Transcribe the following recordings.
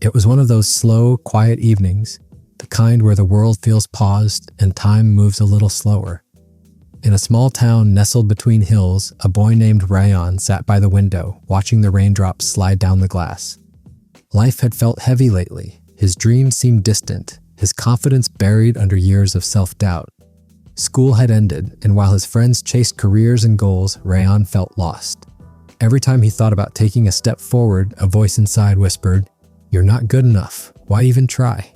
It was one of those slow, quiet evenings, the kind where the world feels paused and time moves a little slower. In a small town nestled between hills, a boy named Rayan sat by the window, watching the raindrops slide down the glass. Life had felt heavy lately. His dreams seemed distant, his confidence buried under years of self-doubt. School had ended, and while his friends chased careers and goals, Rayan felt lost. Every time he thought about taking a step forward, a voice inside whispered, "You're not good enough. Why even try?"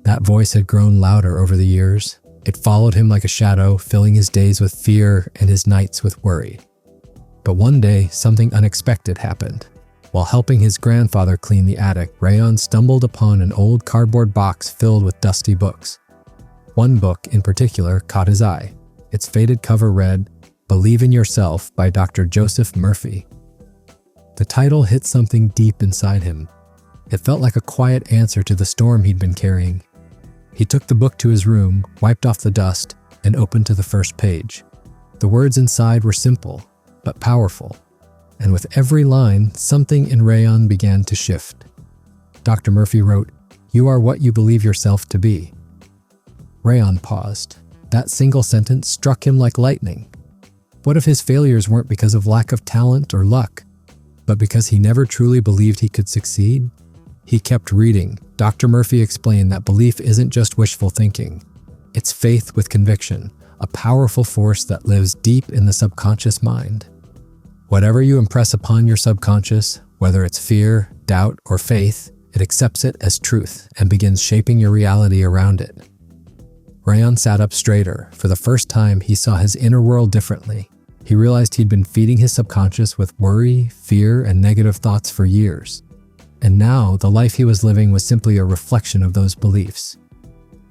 That voice had grown louder over the years. It followed him like a shadow, filling his days with fear and his nights with worry. But one day, something unexpected happened. While helping his grandfather clean the attic, Rayan stumbled upon an old cardboard box filled with dusty books. One book in particular caught his eye. Its faded cover read, "Believe in Yourself" by Dr. Joseph Murphy. The title hit something deep inside him. It felt like a quiet answer to the storm he'd been carrying. He took the book to his room, wiped off the dust, and opened to the first page. The words inside were simple, but powerful. And with every line, something in Rayan began to shift. Dr. Murphy wrote, "You are what you believe yourself to be." Rayan paused. That single sentence struck him like lightning. What if his failures weren't because of lack of talent or luck, but because he never truly believed he could succeed? He kept reading. Dr. Murphy explained that belief isn't just wishful thinking. It's faith with conviction, a powerful force that lives deep in the subconscious mind. Whatever you impress upon your subconscious, whether it's fear, doubt, or faith, it accepts it as truth and begins shaping your reality around it. Rayan sat up straighter. For the first time, he saw his inner world differently. He realized he'd been feeding his subconscious with worry, fear, and negative thoughts for years. And now, the life he was living was simply a reflection of those beliefs.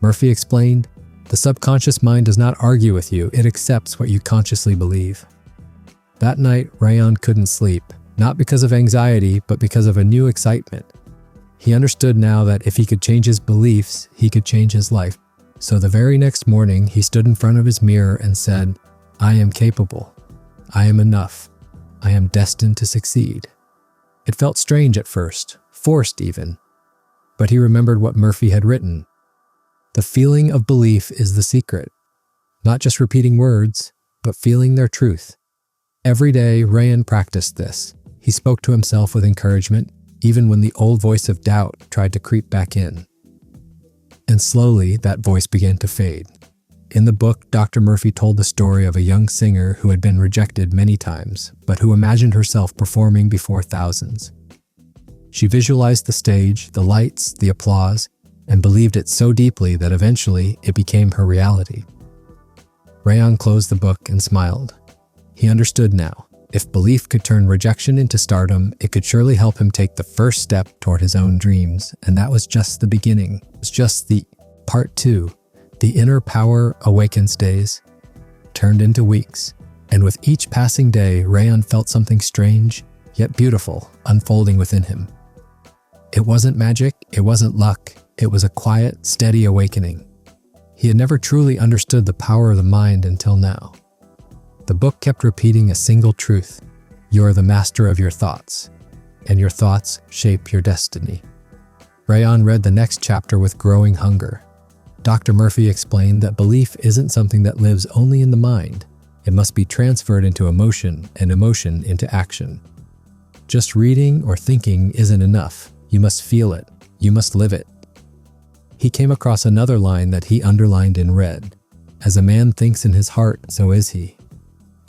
Murphy explained, "The subconscious mind does not argue with you, it accepts what you consciously believe." That night, Rayan couldn't sleep, not because of anxiety, but because of a new excitement. He understood now that if he could change his beliefs, he could change his life. So the very next morning, he stood in front of his mirror and said, "I am capable. I am enough. I am destined to succeed." It felt strange at first, forced even. But he remembered what Murphy had written. The feeling of belief is the secret. Not just repeating words, but feeling their truth. Every day, Rayan practiced this. He spoke to himself with encouragement, even when the old voice of doubt tried to creep back in. And slowly, that voice began to fade. In the book, Dr. Murphy told the story of a young singer who had been rejected many times, but who imagined herself performing before thousands. She visualized the stage, the lights, the applause, and believed it so deeply that eventually it became her reality. Rayan closed the book and smiled. He understood now. If belief could turn rejection into stardom, it could surely help him take the first step toward his own dreams. And that was just the beginning. It was just the part 2. The inner power awakens days turned into weeks. And with each passing day, Rayan felt something strange, yet beautiful, unfolding within him. It wasn't magic, it wasn't luck. It was a quiet, steady awakening. He had never truly understood the power of the mind until now. The book kept repeating a single truth. You are the master of your thoughts, and your thoughts shape your destiny. Rayan read the next chapter with growing hunger. Dr. Murphy explained that belief isn't something that lives only in the mind. It must be transferred into emotion and emotion into action. Just reading or thinking isn't enough. You must feel it. You must live it. He came across another line that he underlined in red. As a man thinks in his heart, so is he.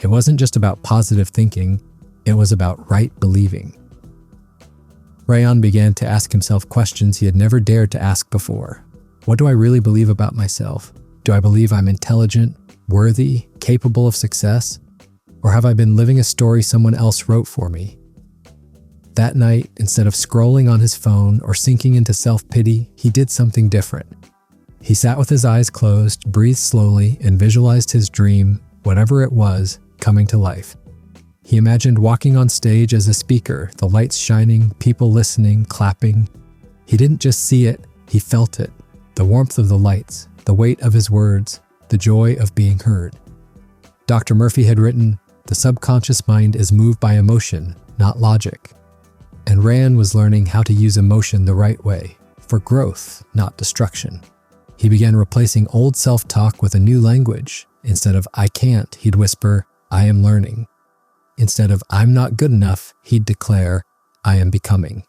It wasn't just about positive thinking, it was about right believing. Rayan began to ask himself questions he had never dared to ask before. What do I really believe about myself? Do I believe I'm intelligent, worthy, capable of success? Or have I been living a story someone else wrote for me? That night, instead of scrolling on his phone or sinking into self-pity, he did something different. He sat with his eyes closed, breathed slowly, and visualized his dream, whatever it was, coming to life. He imagined walking on stage as a speaker, the lights shining, people listening, clapping. He didn't just see it, he felt it. The warmth of the lights, the weight of his words, the joy of being heard. Dr. Murphy had written, "The subconscious mind is moved by emotion, not logic." And Rayan was learning how to use emotion the right way, for growth, not destruction. He began replacing old self-talk with a new language. Instead of "I can't," he'd whisper, "I am learning." Instead of "I'm not good enough," he'd declare, "I am becoming."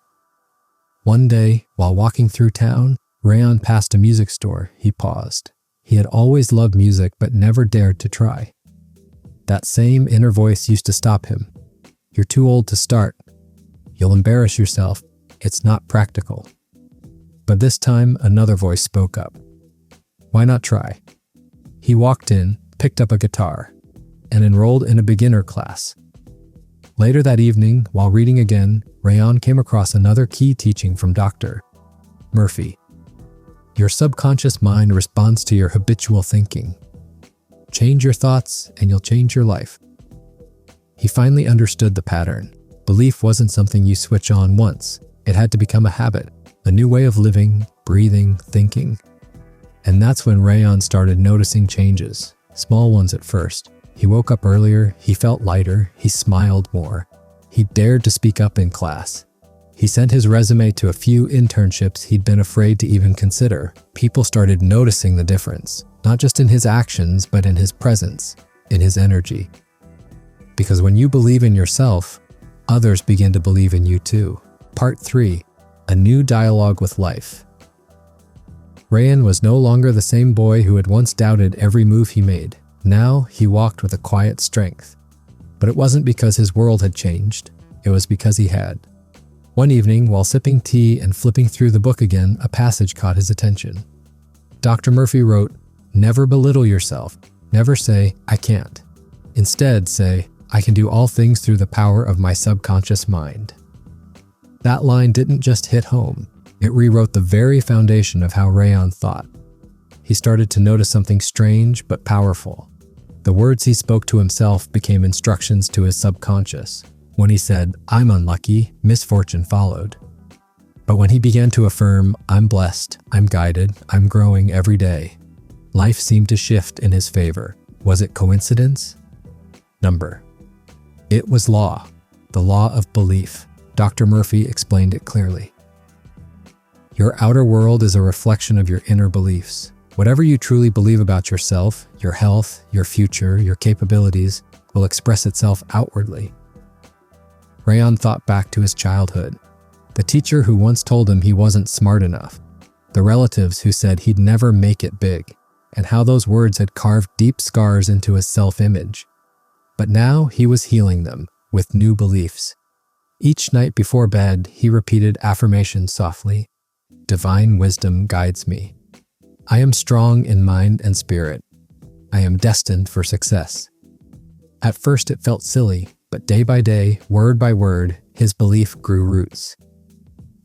One day, while walking through town, Rayan passed a music store. He paused. He had always loved music but never dared to try. That same inner voice used to stop him. "You're too old to start. You'll embarrass yourself. It's not practical." But this time, another voice spoke up. Why not try? He walked in, picked up a guitar, and enrolled in a beginner class. Later that evening, while reading again, Rayan came across another key teaching from Dr. Murphy. Your subconscious mind responds to your habitual thinking. Change your thoughts and you'll change your life. He finally understood the pattern. Belief wasn't something you switch on once. It had to become a habit, a new way of living, breathing, thinking. And that's when Rayan started noticing changes, small ones at first. He woke up earlier, he felt lighter, he smiled more. He dared to speak up in class. He sent his resume to a few internships he'd been afraid to even consider. People started noticing the difference, not just in his actions, but in his presence, in his energy. Because when you believe in yourself, others begin to believe in you too. Part 3. A new dialogue with life. Rayan was no longer the same boy who had once doubted every move he made. Now he walked with a quiet strength. But it wasn't because his world had changed. It was because he had. One evening, while sipping tea and flipping through the book again, a passage caught his attention. Dr. Murphy wrote, "Never belittle yourself. Never say, 'I can't.' Instead, say, 'I can do all things through the power of my subconscious mind.'" That line didn't just hit home. It rewrote the very foundation of how Rayan thought. He started to notice something strange but powerful. The words he spoke to himself became instructions to his subconscious. When he said, "I'm unlucky," misfortune followed. But when he began to affirm, "I'm blessed, I'm guided, I'm growing every day," life seemed to shift in his favor. Was it coincidence? It was law, the law of belief. Dr. Murphy explained it clearly. Your outer world is a reflection of your inner beliefs. Whatever you truly believe about yourself, your health, your future, your capabilities, will express itself outwardly. Rayan thought back to his childhood. The teacher who once told him he wasn't smart enough. The relatives who said he'd never make it big, and how those words had carved deep scars into his self-image. But now he was healing them with new beliefs. Each night before bed, he repeated affirmations softly. Divine wisdom guides me. I am strong in mind and spirit. I am destined for success. At first it felt silly, but day by day, word by word, his belief grew roots.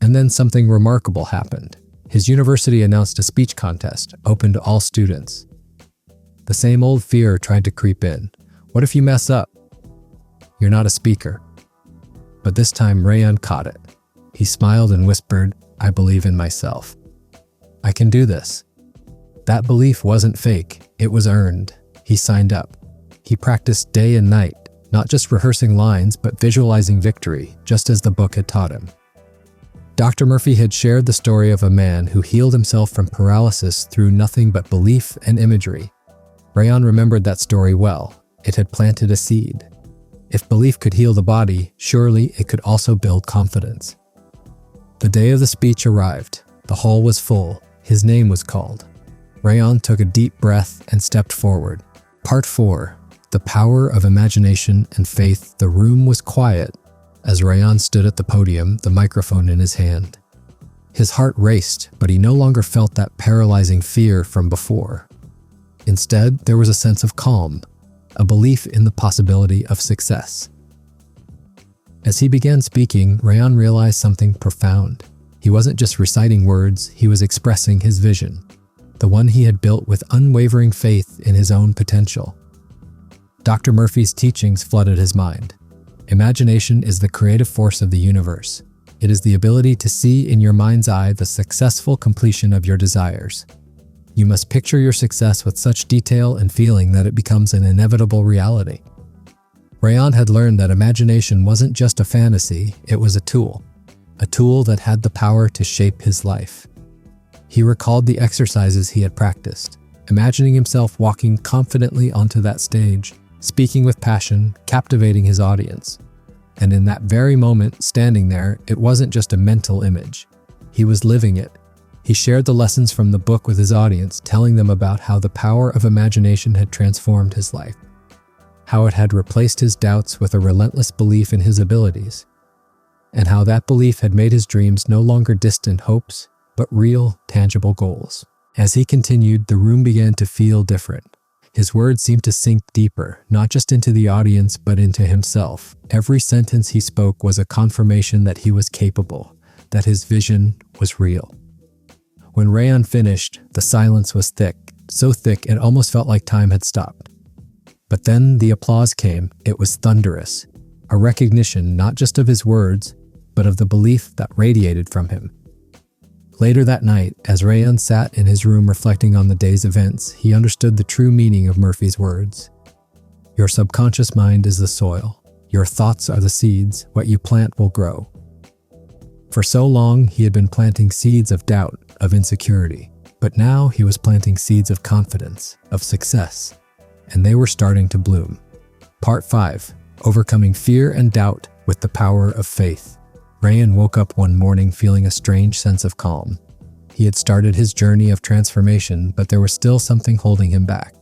And then something remarkable happened. His university announced a speech contest, open to all students. The same old fear tried to creep in. What if you mess up? You're not a speaker. But this time Rayan caught it. He smiled and whispered, I believe in myself. I can do this. That belief wasn't fake, it was earned. He signed up. He practiced day and night, not just rehearsing lines, but visualizing victory, just as the book had taught him. Dr. Murphy had shared the story of a man who healed himself from paralysis through nothing but belief and imagery. Rayan remembered that story well. It had planted a seed. If belief could heal the body, surely it could also build confidence. The day of the speech arrived. The hall was full. His name was called. Rayan took a deep breath and stepped forward. Part 4. The Power of Imagination and Faith. The room was quiet as Rayan stood at the podium, the microphone in his hand. His heart raced, but he no longer felt that paralyzing fear from before. Instead, there was a sense of calm, a belief in the possibility of success. As he began speaking, Rayan realized something profound. He wasn't just reciting words, he was expressing his vision, the one he had built with unwavering faith in his own potential. Dr. Murphy's teachings flooded his mind. Imagination is the creative force of the universe. It is the ability to see in your mind's eye the successful completion of your desires. You must picture your success with such detail and feeling that it becomes an inevitable reality. Rayan had learned that imagination wasn't just a fantasy, it was a tool. a tool that had the power to shape his life. He recalled the exercises he had practiced, imagining himself walking confidently onto that stage, speaking with passion, captivating his audience. And in that very moment, standing there, it wasn't just a mental image. He was living it. He shared the lessons from the book with his audience, telling them about how the power of imagination had transformed his life, how it had replaced his doubts with a relentless belief in his abilities, and how that belief had made his dreams no longer distant hopes, but real, tangible goals. As he continued, the room began to feel different. His words seemed to sink deeper, not just into the audience, but into himself. Every sentence he spoke was a confirmation that he was capable, that his vision was real. When Rayan finished, the silence was thick, so thick it almost felt like time had stopped. But then the applause came. It was thunderous, a recognition not just of his words, but of the belief that radiated from him. Later that night, as Rayan sat in his room reflecting on the day's events, he understood the true meaning of Murphy's words. Your subconscious mind is the soil. Your thoughts are the seeds. What you plant will grow. For so long, he had been planting seeds of doubt, of insecurity. But now he was planting seeds of confidence, of success. And they were starting to bloom. Part 5. Overcoming fear and doubt with the power of faith. Rayan woke up one morning feeling a strange sense of calm. He had started his journey of transformation, but there was still something holding him back.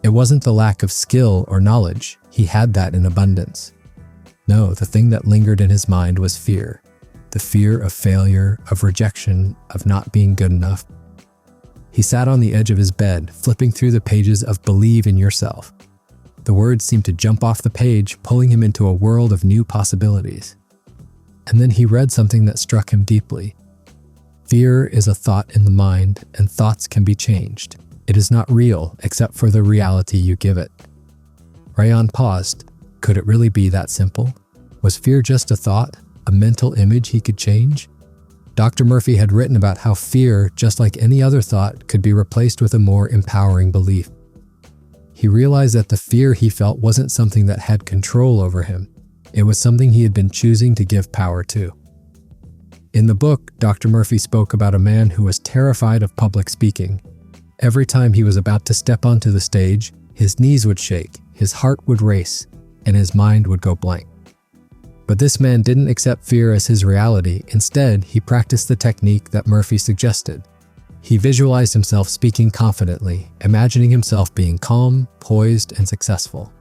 It wasn't the lack of skill or knowledge. He had that in abundance. No, the thing that lingered in his mind was fear. The fear of failure, of rejection, of not being good enough. He sat on the edge of his bed, flipping through the pages of Believe in Yourself. The words seemed to jump off the page, pulling him into a world of new possibilities. And then he read something that struck him deeply. Fear is a thought in the mind, and thoughts can be changed. It is not real except for the reality you give it. Rayan paused. Could it really be that simple? Was fear just a thought, a mental image he could change? Dr. Murphy had written about how fear, just like any other thought, could be replaced with a more empowering belief. He realized that the fear he felt wasn't something that had control over him. It was something he had been choosing to give power to. In the book, Dr. Murphy spoke about a man who was terrified of public speaking. Every time he was about to step onto the stage, his knees would shake, his heart would race, and his mind would go blank. But this man didn't accept fear as his reality. Instead, he practiced the technique that Murphy suggested. He visualized himself speaking confidently, imagining himself being calm, poised, and successful.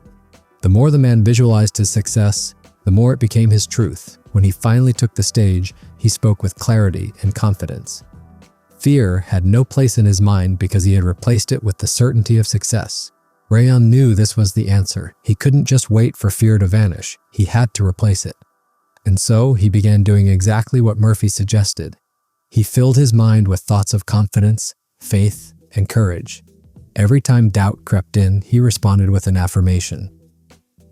The more the man visualized his success, the more it became his truth. When he finally took the stage, he spoke with clarity and confidence. Fear had no place in his mind because he had replaced it with the certainty of success. Rayan knew this was the answer. He couldn't just wait for fear to vanish. He had to replace it. And so he began doing exactly what Murphy suggested. He filled his mind with thoughts of confidence, faith, and courage. Every time doubt crept in, he responded with an affirmation.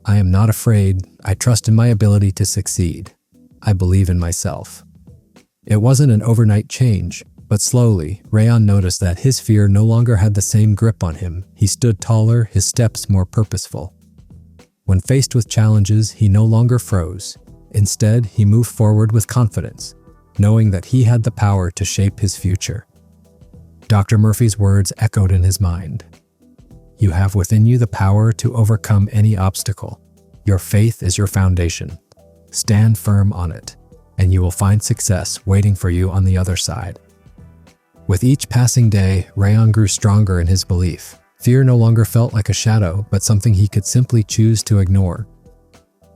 I am not afraid. I trust in my ability to succeed. I believe in myself. It wasn't an overnight change, but slowly, Rayan noticed that his fear no longer had the same grip on him. He stood taller, his steps more purposeful. When faced with challenges, he no longer froze. Instead, he moved forward with confidence, knowing that he had the power to shape his future. Dr. Murphy's words echoed in his mind. You have within you the power to overcome any obstacle. Your faith is your foundation. Stand firm on it, and you will find success waiting for you on the other side. With each passing day, Rayan grew stronger in his belief. Fear no longer felt like a shadow, but something he could simply choose to ignore.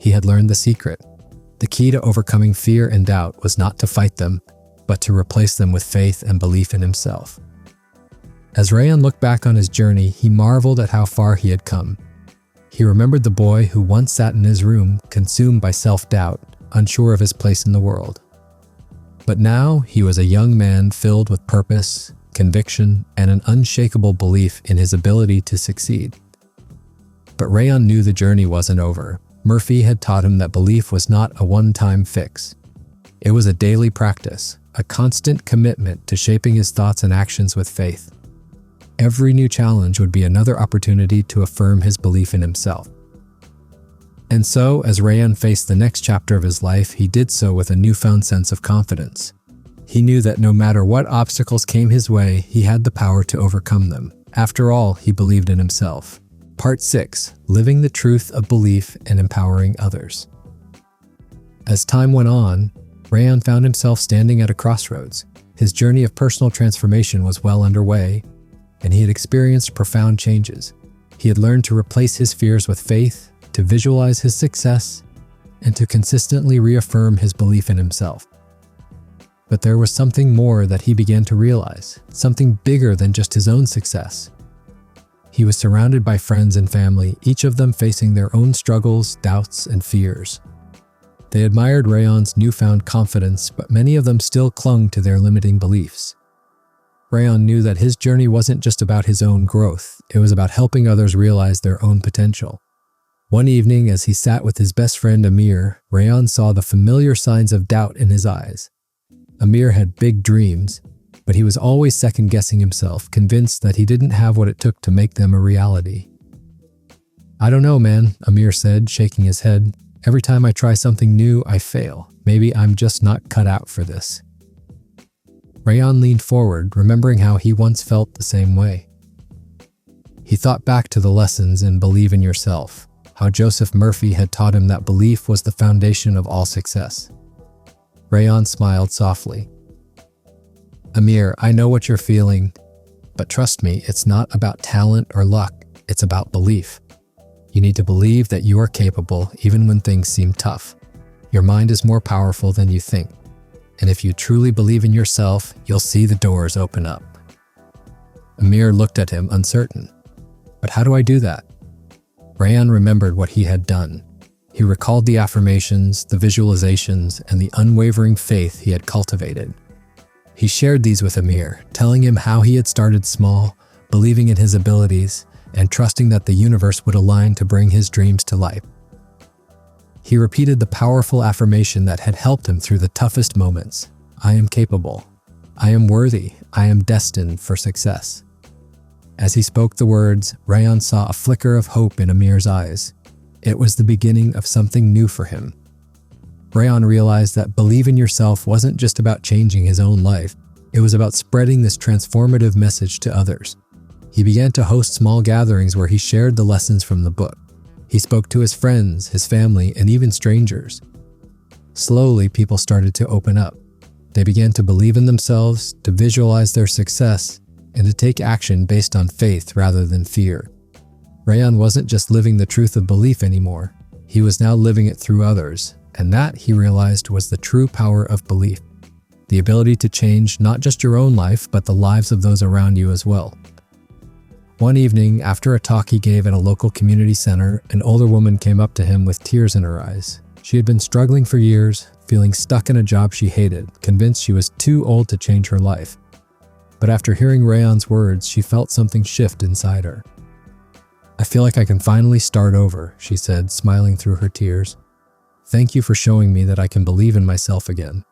He had learned the secret. The key to overcoming fear and doubt was not to fight them, but to replace them with faith and belief in himself. As Rayan looked back on his journey, he marveled at how far he had come. He remembered the boy who once sat in his room, consumed by self-doubt, unsure of his place in the world. But now he was a young man filled with purpose, conviction, and an unshakable belief in his ability to succeed. But Rayan knew the journey wasn't over. Murphy had taught him that belief was not a one-time fix. It was a daily practice, a constant commitment to shaping his thoughts and actions with faith. Every new challenge would be another opportunity to affirm his belief in himself. And so, as Rayan faced the next chapter of his life, he did so with a newfound sense of confidence. He knew that no matter what obstacles came his way, he had the power to overcome them. After all, he believed in himself. Part 6. Living the Truth of Belief and Empowering Others. As time went on, Rayan found himself standing at a crossroads. His journey of personal transformation was well underway, and he had experienced profound changes. He had learned to replace his fears with faith, to visualize his success, and to consistently reaffirm his belief in himself. But there was something more that he began to realize, something bigger than just his own success. He was surrounded by friends and family, each of them facing their own struggles, doubts, and fears. They admired Rayan's newfound confidence, but many of them still clung to their limiting beliefs. Rayan knew that his journey wasn't just about his own growth, it was about helping others realize their own potential. One evening, as he sat with his best friend Amir, Rayan saw the familiar signs of doubt in his eyes. Amir had big dreams, but he was always second-guessing himself, convinced that he didn't have what it took to make them a reality. "I don't know, man," Amir said, shaking his head. "Every time I try something new, I fail. Maybe I'm just not cut out for this." Rayan leaned forward, remembering how he once felt the same way. He thought back to the lessons in Believe in Yourself, how Joseph Murphy had taught him that belief was the foundation of all success. Rayan smiled softly. "Amir, I know what you're feeling, but trust me, it's not about talent or luck, it's about belief. You need to believe that you are capable even when things seem tough. Your mind is more powerful than you think, and if you truly believe in yourself, you'll see the doors open up." Amir looked at him, uncertain. "But how do I do that?" Rayan remembered what he had done. He recalled the affirmations, the visualizations, and the unwavering faith he had cultivated. He shared these with Amir, telling him how he had started small, believing in his abilities, and trusting that the universe would align to bring his dreams to life. He repeated the powerful affirmation that had helped him through the toughest moments. "I am capable. I am worthy. I am destined for success." As he spoke the words, Rayan saw a flicker of hope in Amir's eyes. It was the beginning of something new for him. Rayan realized that Believe in Yourself wasn't just about changing his own life, it was about spreading this transformative message to others. He began to host small gatherings where he shared the lessons from the book. He spoke to his friends, his family, and even strangers. Slowly, people started to open up. They began to believe in themselves, to visualize their success, and to take action based on faith rather than fear. Rayan wasn't just living the truth of belief anymore. He was now living it through others, and that, he realized, was the true power of belief. The ability to change not just your own life, but the lives of those around you as well. One evening, after a talk he gave at a local community center, an older woman came up to him with tears in her eyes. She had been struggling for years, feeling stuck in a job she hated, convinced she was too old to change her life. But after hearing Rayan's words, she felt something shift inside her. "I feel like I can finally start over," she said, smiling through her tears. "Thank you for showing me that I can believe in myself again."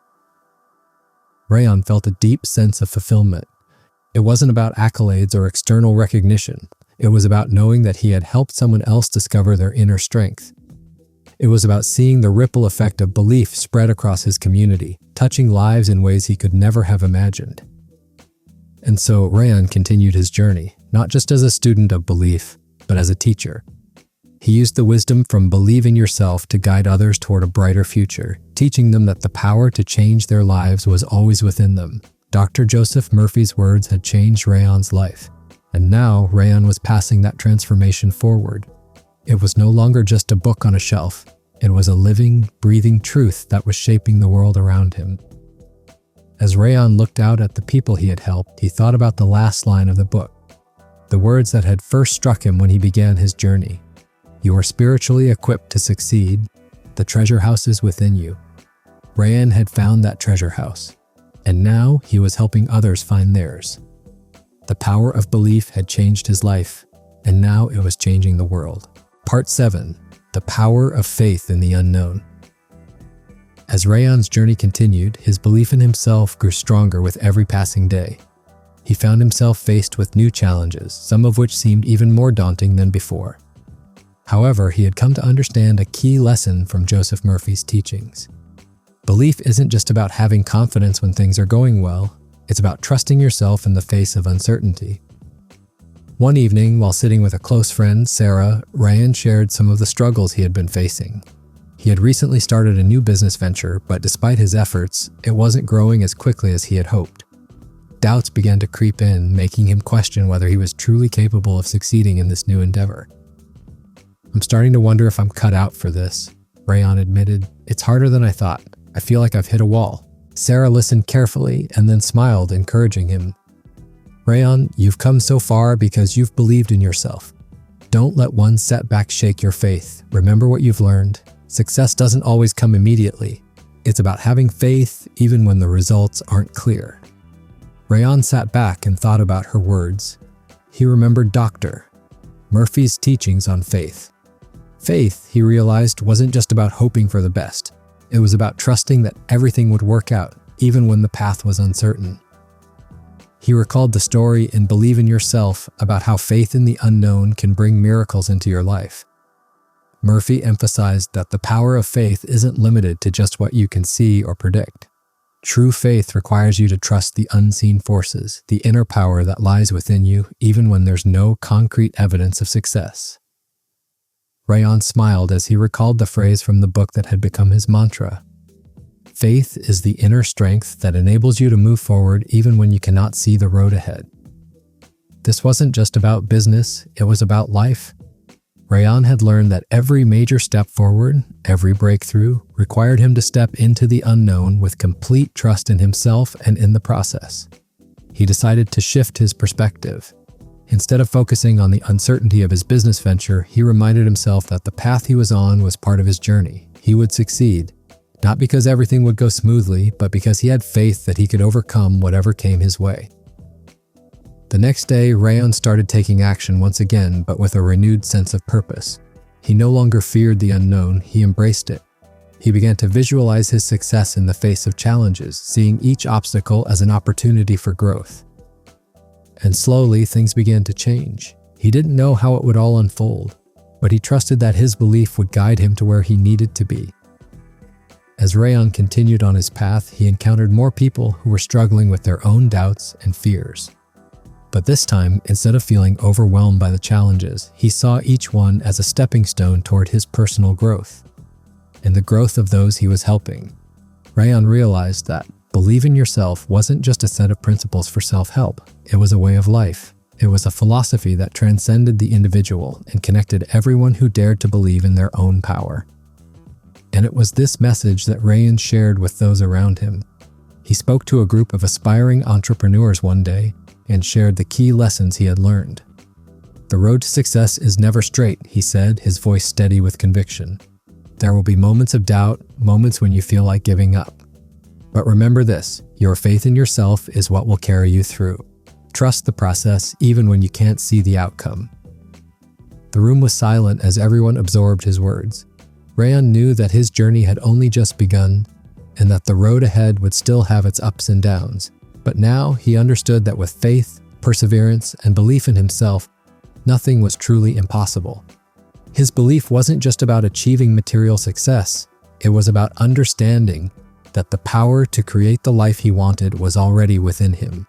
Rayan felt a deep sense of fulfillment. It wasn't about accolades or external recognition. It was about knowing that he had helped someone else discover their inner strength. It was about seeing the ripple effect of belief spread across his community, touching lives in ways he could never have imagined. And so Rayan continued his journey, not just as a student of belief, but as a teacher. He used the wisdom from Believe in Yourself to guide others toward a brighter future, teaching them that the power to change their lives was always within them. Dr. Joseph Murphy's words had changed Rayan's life, and now Rayan was passing that transformation forward. It was no longer just a book on a shelf. It was a living, breathing truth that was shaping the world around him. As Rayan looked out at the people he had helped, he thought about the last line of the book, the words that had first struck him when he began his journey. "You are spiritually equipped to succeed. The treasure house is within you." Rayan had found that treasure house, and now he was helping others find theirs. The power of belief had changed his life, and now it was changing the world. Part 7. The Power of Faith in the Unknown. As Rayan's journey continued, his belief in himself grew stronger with every passing day. He found himself faced with new challenges, some of which seemed even more daunting than before. However, he had come to understand a key lesson from Joseph Murphy's teachings. Belief isn't just about having confidence when things are going well, it's about trusting yourself in the face of uncertainty. One evening, while sitting with a close friend, Sarah, Ryan shared some of the struggles he had been facing. He had recently started a new business venture, but despite his efforts, it wasn't growing as quickly as he had hoped. Doubts began to creep in, making him question whether he was truly capable of succeeding in this new endeavor. "I'm starting to wonder if I'm cut out for this," Rayan admitted. "It's harder than I thought. I feel like I've hit a wall." Sarah listened carefully and then smiled, encouraging him. "Rayan, you've come so far because you've believed in yourself. Don't let one setback shake your faith. Remember what you've learned. Success doesn't always come immediately. It's about having faith even when the results aren't clear." Rayan sat back and thought about her words. He remembered Dr. Murphy's teachings on faith. Faith, he realized, wasn't just about hoping for the best. It was about trusting that everything would work out, even when the path was uncertain. He recalled the story in Believe in Yourself about how faith in the unknown can bring miracles into your life. Murphy emphasized that the power of faith isn't limited to just what you can see or predict. True faith requires you to trust the unseen forces, the inner power that lies within you, even when there's no concrete evidence of success. Rayan smiled as he recalled the phrase from the book that had become his mantra. Faith is the inner strength that enables you to move forward even when you cannot see the road ahead. This wasn't just about business, it was about life. Rayan had learned that every major step forward, every breakthrough, required him to step into the unknown with complete trust in himself and in the process. He decided to shift his perspective. Instead of focusing on the uncertainty of his business venture, he reminded himself that the path he was on was part of his journey. He would succeed, not because everything would go smoothly, but because he had faith that he could overcome whatever came his way. The next day, Rayan started taking action once again, but with a renewed sense of purpose. He no longer feared the unknown, he embraced it. He began to visualize his success in the face of challenges, seeing each obstacle as an opportunity for growth. And slowly, things began to change. He didn't know how it would all unfold, but he trusted that his belief would guide him to where he needed to be. As Rayan continued on his path, he encountered more people who were struggling with their own doubts and fears. But this time, instead of feeling overwhelmed by the challenges, he saw each one as a stepping stone toward his personal growth and the growth of those he was helping. Rayan realized that Believe in Yourself wasn't just a set of principles for self-help. It was a way of life. It was a philosophy that transcended the individual and connected everyone who dared to believe in their own power. And it was this message that Rayan shared with those around him. He spoke to a group of aspiring entrepreneurs one day and shared the key lessons he had learned. "The road to success is never straight," he said, his voice steady with conviction. "There will be moments of doubt, moments when you feel like giving up. But remember this, your faith in yourself is what will carry you through. Trust the process even when you can't see the outcome." The room was silent as everyone absorbed his words. Rayan knew that his journey had only just begun and that the road ahead would still have its ups and downs. But now he understood that with faith, perseverance, and belief in himself, nothing was truly impossible. His belief wasn't just about achieving material success, it was about understanding that the power to create the life he wanted was already within him.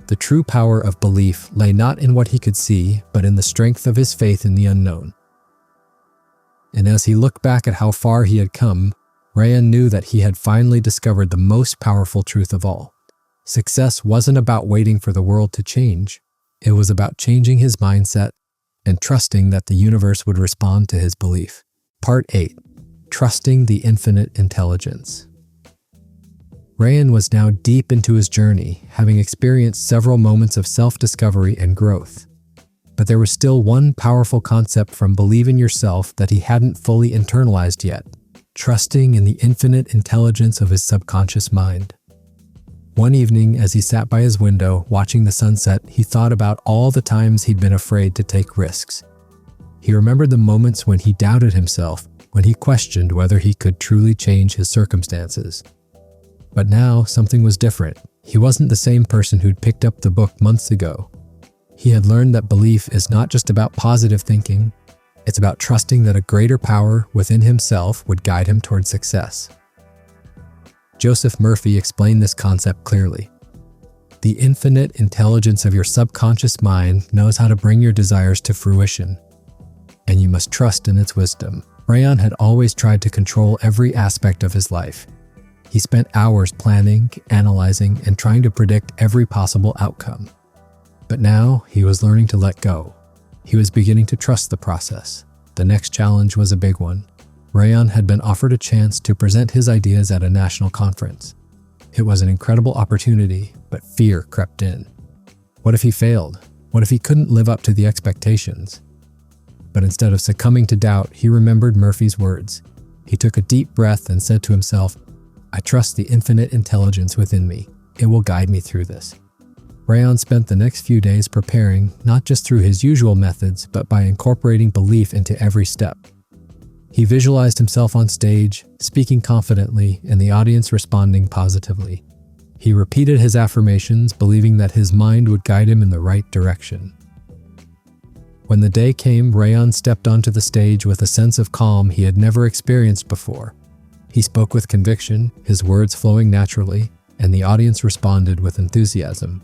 The true power of belief lay not in what he could see, but in the strength of his faith in the unknown. And as he looked back at how far he had come, Rayan knew that he had finally discovered the most powerful truth of all. Success wasn't about waiting for the world to change. It was about changing his mindset and trusting that the universe would respond to his belief. Part 8. Trusting the Infinite Intelligence. Rayan was now deep into his journey, having experienced several moments of self-discovery and growth. But there was still one powerful concept from Believe in Yourself that he hadn't fully internalized yet: trusting in the infinite intelligence of his subconscious mind. One evening, as he sat by his window, watching the sunset, he thought about all the times he'd been afraid to take risks. He remembered the moments when he doubted himself, when he questioned whether he could truly change his circumstances. But now, something was different. He wasn't the same person who'd picked up the book months ago. He had learned that belief is not just about positive thinking, It's about trusting that a greater power within himself would guide him toward success. Joseph Murphy explained this concept clearly. The infinite intelligence of your subconscious mind knows how to bring your desires to fruition, and you must trust in its wisdom. Rayan had always tried to control every aspect of his life. He spent hours planning, analyzing, and trying to predict every possible outcome. But now he was learning to let go. He was beginning to trust the process. The next challenge was a big one. Rayan had been offered a chance to present his ideas at a national conference. It was an incredible opportunity, but fear crept in. What if he failed? What if he couldn't live up to the expectations? But instead of succumbing to doubt, he remembered Murphy's words. He took a deep breath and said to himself, "I trust the infinite intelligence within me. It will guide me through this." Rayan spent the next few days preparing, not just through his usual methods, but by incorporating belief into every step. He visualized himself on stage, speaking confidently, and the audience responding positively. He repeated his affirmations, believing that his mind would guide him in the right direction. When the day came, Rayan stepped onto the stage with a sense of calm he had never experienced before. He spoke with conviction, his words flowing naturally, and the audience responded with enthusiasm.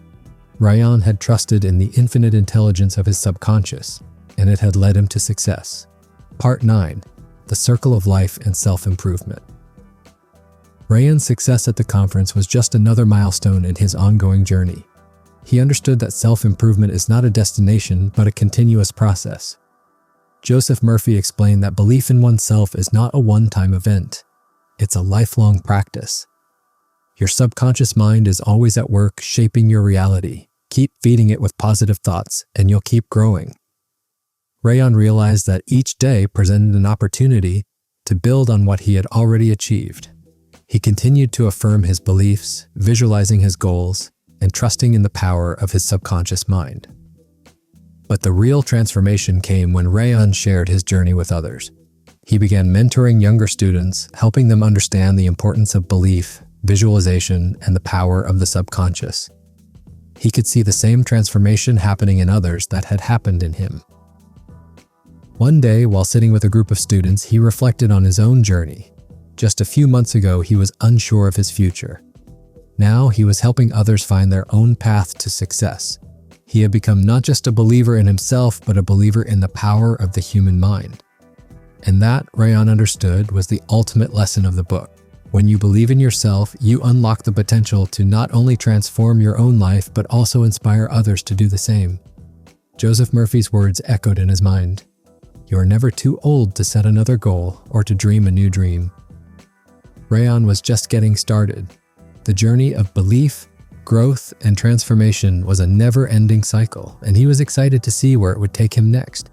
Rayan had trusted in the infinite intelligence of his subconscious, and it had led him to success. Part 9. The Circle of Life and Self-Improvement. Rayan's success at the conference was just another milestone in his ongoing journey. He understood that self-improvement is not a destination, but a continuous process. Joseph Murphy explained that belief in oneself is not a one-time event. It's a lifelong practice. Your subconscious mind is always at work shaping your reality. Keep feeding it with positive thoughts, and you'll keep growing. Rayan realized that each day presented an opportunity to build on what he had already achieved. He continued to affirm his beliefs, visualizing his goals, and trusting in the power of his subconscious mind. But the real transformation came when Rayan shared his journey with others. He began mentoring younger students, helping them understand the importance of belief, visualization, and the power of the subconscious. He could see the same transformation happening in others that had happened in him. One day, while sitting with a group of students, he reflected on his own journey. Just a few months ago, he was unsure of his future. Now, he was helping others find their own path to success. He had become not just a believer in himself, but a believer in the power of the human mind. And that, Rayan understood, was the ultimate lesson of the book. When you believe in yourself, you unlock the potential to not only transform your own life, but also inspire others to do the same. Joseph Murphy's words echoed in his mind. You are never too old to set another goal or to dream a new dream. Rayan was just getting started. The journey of belief, growth, and transformation was a never-ending cycle, and he was excited to see where it would take him next.